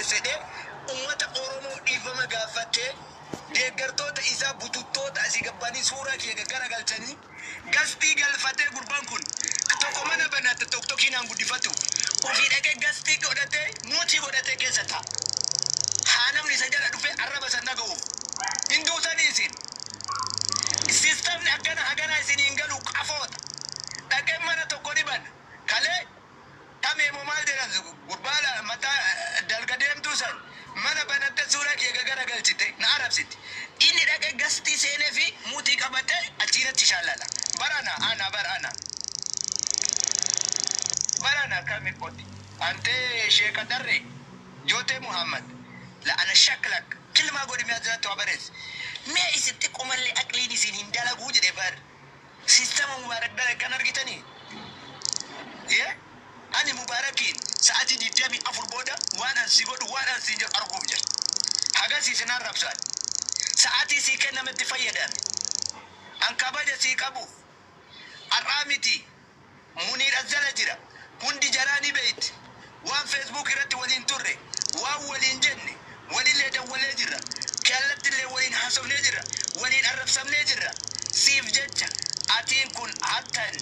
geessede ummata Oromoo dhiifama gaafattee deeggartoota isaa bututtoota asii gabbanii suuraa kee garagalchanii gastii galfatee gurbaan kun tokko mana banaatti tokkokiinaan guddifatu ofii dhaqee gastii godhatee muutii godhatee keessa ta'a. Haa namni isa jala dhufee arraba sana ga'uuf hin duutanii isin. Sistemni akkana hagana isiniin galu qafoota. Dhaqee mana tokko dhiban kalee tameemu maal jedhan gurbaala mataa dalga deemtuu san mana banatte suuraa kee garagalchite na arabsiti. Inni dhaqee gastii seenee fi muutii qabatee achiirratti shaalala. Barana. Barana kami koti. Ante Sheikh Darre Jote Muhammad. La ana shaklak kilma godi mi azra to abares. Me isitti qomalle aqliini sinin dalagu jide bar. Sistema mubarak dala kan argitani. Ya? Ani mubarakin saati di demi afur boda wana sigodu wana sinja argum je. Haga si sinar rapsat. Saati si kenna metti fayyadan. An kabaja si kabu. Aramiti munir azala jira. Hundi jarani beit. Wan Facebook irratti walin turre. Wan walin jenne. Walin ledan walin jira. Kallatti le walin hasabne jira. Walin arabsamne jira. Sif jecha. Atiin kun attan.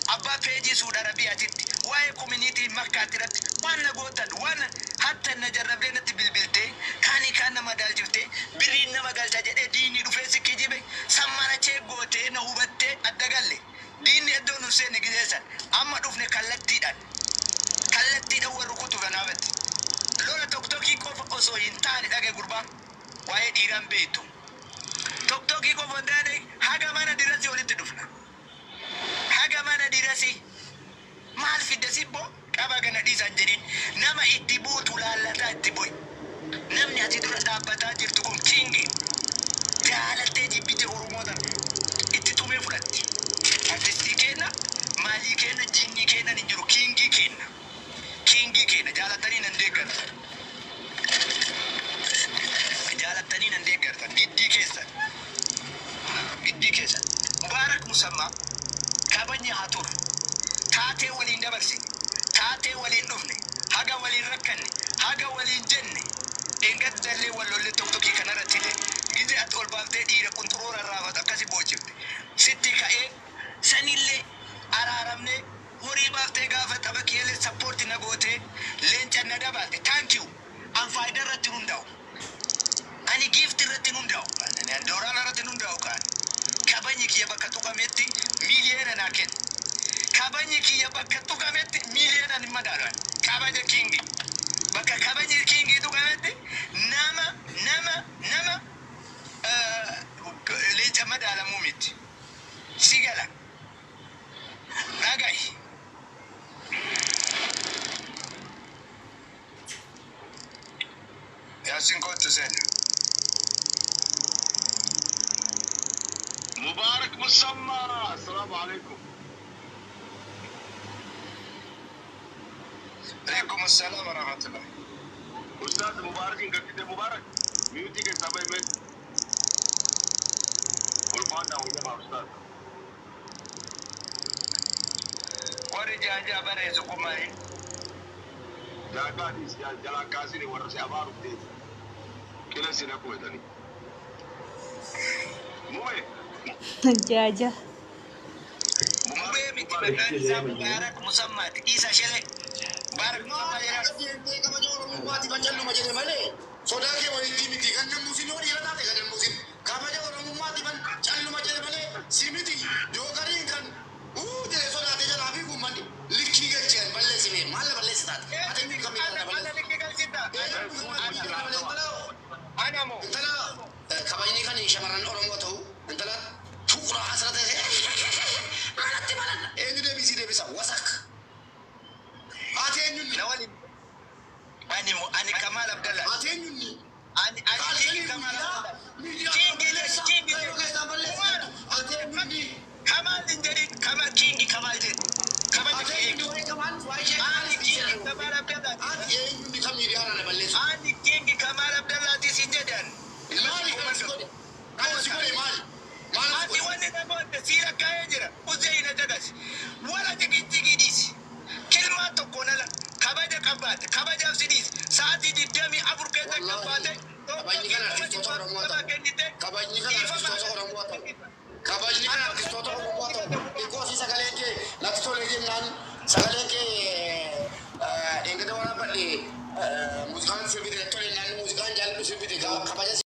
Abba peji Saudi Arabia titti. Wae community Makkah tiratti. Wana gotan. Wana hatta najarrabe natti bilbilte. Kani kana madal jifte. Birin nama galcha jedhe diini dhufe sikijibe. Sammana chee goote na hubatte addagalle. Diinni iddoo nu seenne gideessan amma dhufne kallattiidhaan warra rukutu ganaafatti lola tokkokkii qofa osoo hin taane dhage gurbaa waa'ee dhiiraan beektu tokkokkii qofa taane haga mana dirasi walitti dhufna haga mana dirasi maal fidde sibbo qaba gana dhiisan jedhin nama itti buutu laallataa itti boy namni ati dura dhaabbataa jirtu kun kingi jaalattee jibbite Oromootaan itti tumee fudhatti. Artisti kenna, mali kenna, jinni kenna, ninjuru kingi kenna, jalatani nan deeggarta. Jalatani nan deeggarta, giddi keessa. Mubarak Musamma, kabanya hatur, taatee waliin dabarsine, taatee waliin dhufne, haga waliin rakkanne, haga waliin jenne, engaddalee wallolle tokkokkii kanarratti gize ati ol baaftee dhiira kunturoora raafatu akkasi boojjifte. Sitti ka'ee sanille araramne horii baaftee gaafa tapha keelle support na goote leenca na dabalte thank you an faayida irratti hundaa'u ani gift irratti hundaa'u ani doolaara irratti hundaa'u kan kabanyyi kiyya bakka tuqametti miliyoona na kenna kabanyyi kiyya bakka tuqametti miliyoona ni madaalan kabanya kingi bakka kabanyyi kingi tuqametti nama leenca madaalamu miti sigala Nagai. Yasin kotu sen. Mubarak Musamma. Assalamu alaikum. Alaikum assalam wa rahmatullah. Ustaz Mubarak ingakite Mubarak. Mute ke sabai mein. Qurban da hoye ma ustaz. Wari jaja bare su kumari. Jaga dis jala kasi ni warra se abaru te. Kila sina ko edani. Mume. Jaja. Mume miti bekan Mubarak Musamma isa shele. Mubarak Musamma ya. Kama joro mumati banjallu majene male. Soda ke wali dimiti kan musin ori rata te kan musin. Kama joro mumati banjallu majene male. Simiti jogari kan de soda te jala bi gumandi. Likki gachen balle sime mal balle stat. Atemi kami kana balle Likki galsita. Ana mo. Entala kabayni kan shamaran Oromo ta'u. Entala tukura asrate. Alatti balan. Enyu de bisa wasak. Atenyu Nawali. Ani Kamal Abdallah. Atenyu ni. Ani Kamal Abdallah. Kingi Atenyu ni. Kamal injadi Kamal Kingi Kamal jadi. Kamal Kingi. Ani Kingi Kamal Abdallah. Atenyu ni kami dia ana balle. Ani Kingi Kamal Abdallah di sinjadan. Mali kan sikode. Kan sikode mali. Ati wani na bonde sira kaya jira. Uzaina dagas. Wala tiki dis. Kilma to konala. Kabaja kabat. Kabaja sidis. Saati di digdamii afur keessa qabbaate kabajni kan artistoota Oromoo ta'u. Kabajni kan artistoota Oromoo ta'u. Kabajni kan artistoota Oromoo ta'u. Because sagaleen kee natti tolee jennaan sagaleen kee dheengada waraabadhe muuziqaan sirbite tolee naan muuziqaan jaalladhu sirbite kabaja